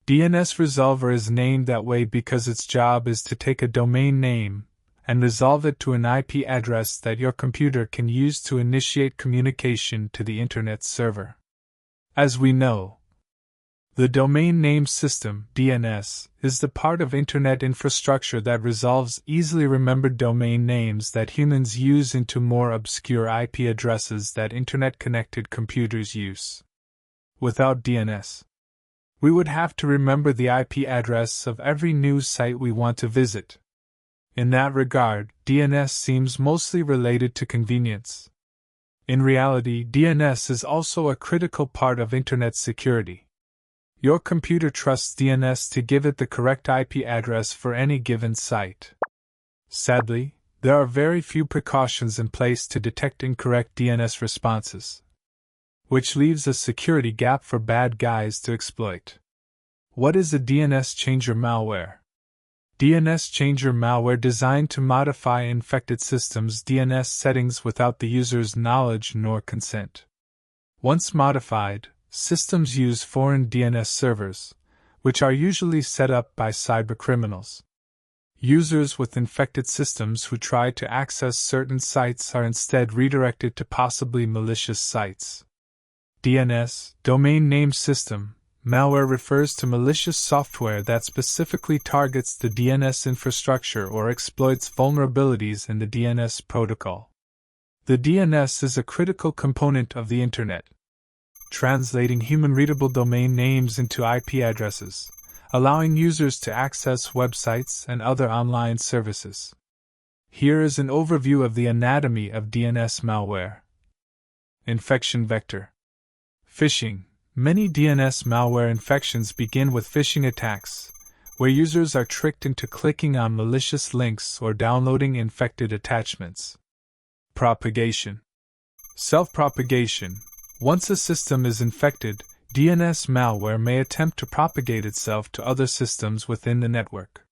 DNS Resolver is named that way because its job is to take a domain name and resolve it to an IP address that your computer can use to initiate communication to the Internet server. As we know, the Domain Name System (DNS) is the part of Internet infrastructure that resolves easily remembered domain names that humans use into more obscure IP addresses that Internet-connected computers use. Without DNS, we would have to remember the IP address of every news site we want to visit. In that regard, DNS seems mostly related to convenience. In reality, DNS is also a critical part of Internet security. Your computer trusts DNS to give it the correct IP address for any given site. Sadly, there are very few precautions in place to detect incorrect DNS responses, which leaves a security gap for bad guys to exploit. What is a DNS changer malware? DNS changer malware designed to modify infected systems' DNS settings without the user's knowledge nor consent. Once modified, systems use foreign DNS servers, which are usually set up by cybercriminals. Users with infected systems who try to access certain sites are instead redirected to possibly malicious sites. DNS, Domain Name System, malware refers to malicious software that specifically targets the DNS infrastructure or exploits vulnerabilities in the DNS protocol. The DNS is a critical component of the Internet, translating human-readable domain names into IP addresses, allowing users to access websites and other online services. Here is an overview of the anatomy of DNS malware. Infection vector. Phishing. Many DNS malware infections begin with phishing attacks, where users are tricked into clicking on malicious links or downloading infected attachments. Propagation. Self-propagation. Once a system is infected, DNS malware may attempt to propagate itself to other systems within the network.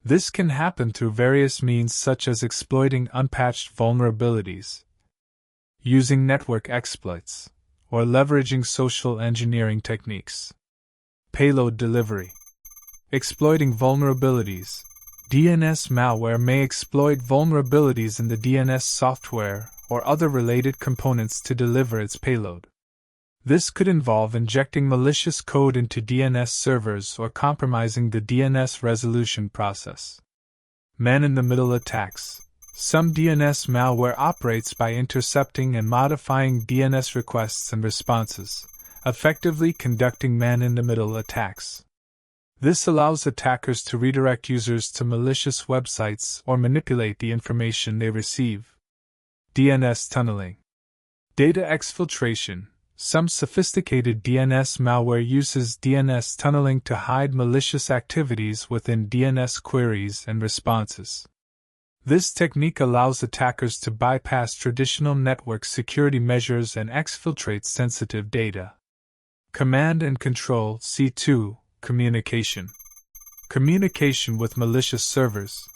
This can happen through various means such as exploiting unpatched vulnerabilities, using network exploits, or leveraging social engineering techniques. Payload delivery. Exploiting vulnerabilities. DNS malware may exploit vulnerabilities in the DNS software or other related components to deliver its payload. This could involve injecting malicious code into DNS servers or compromising the DNS resolution process. Man-in-the-middle attacks. Some DNS malware operates by intercepting and modifying DNS requests and responses, effectively conducting man-in-the-middle attacks. This allows attackers to redirect users to malicious websites or manipulate the information they receive. DNS tunneling. Data exfiltration. Some sophisticated DNS malware uses DNS tunneling to hide malicious activities within DNS queries and responses. This technique allows attackers to bypass traditional network security measures and exfiltrate sensitive data. Command and control (C2) communication. Communication with malicious servers.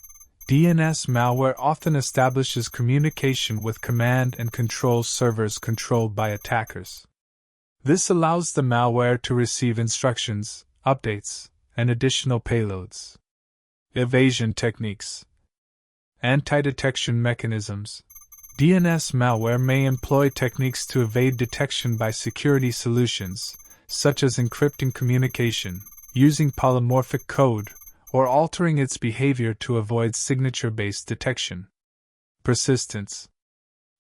DNS malware often establishes communication with command and control servers controlled by attackers. This allows the malware to receive instructions, updates, and additional payloads. Evasion techniques. Anti-detection mechanisms. DNS malware may employ techniques to evade detection by security solutions, such as encrypting communication, using polymorphic code, or altering its behavior to avoid signature-based detection. Persistence.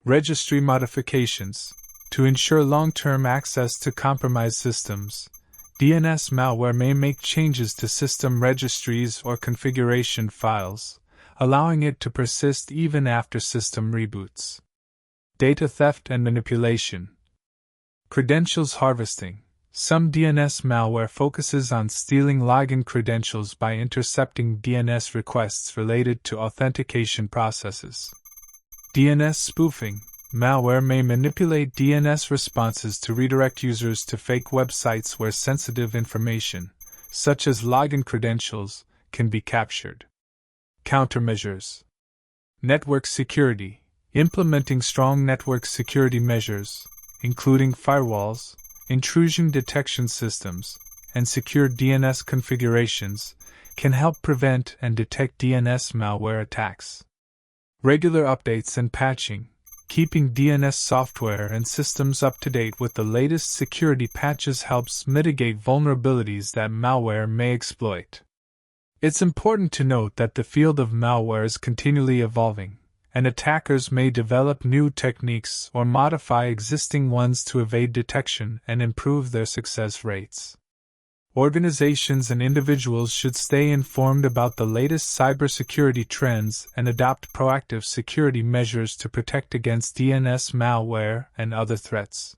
Registry modifications. To ensure long-term access to compromised systems, DNS malware may make changes to system registries or configuration files, allowing it to persist even after system reboots. Data theft and manipulation. Credentials harvesting. Some DNS malware focuses on stealing login credentials by intercepting DNS requests related to authentication processes. DNS spoofing. Malware may manipulate DNS responses to redirect users to fake websites where sensitive information, such as login credentials, can be captured. Countermeasures. Network security. Implementing strong network security measures, including firewalls, intrusion detection systems, and secure DNS configurations can help prevent and detect DNS malware attacks. Regular updates and patching, keeping DNS software and systems up to date with the latest security patches helps mitigate vulnerabilities that malware may exploit. It's important to note that the field of malware is continually evolving, and attackers may develop new techniques or modify existing ones to evade detection and improve their success rates. Organizations and individuals should stay informed about the latest cybersecurity trends and adopt proactive security measures to protect against DNS malware and other threats.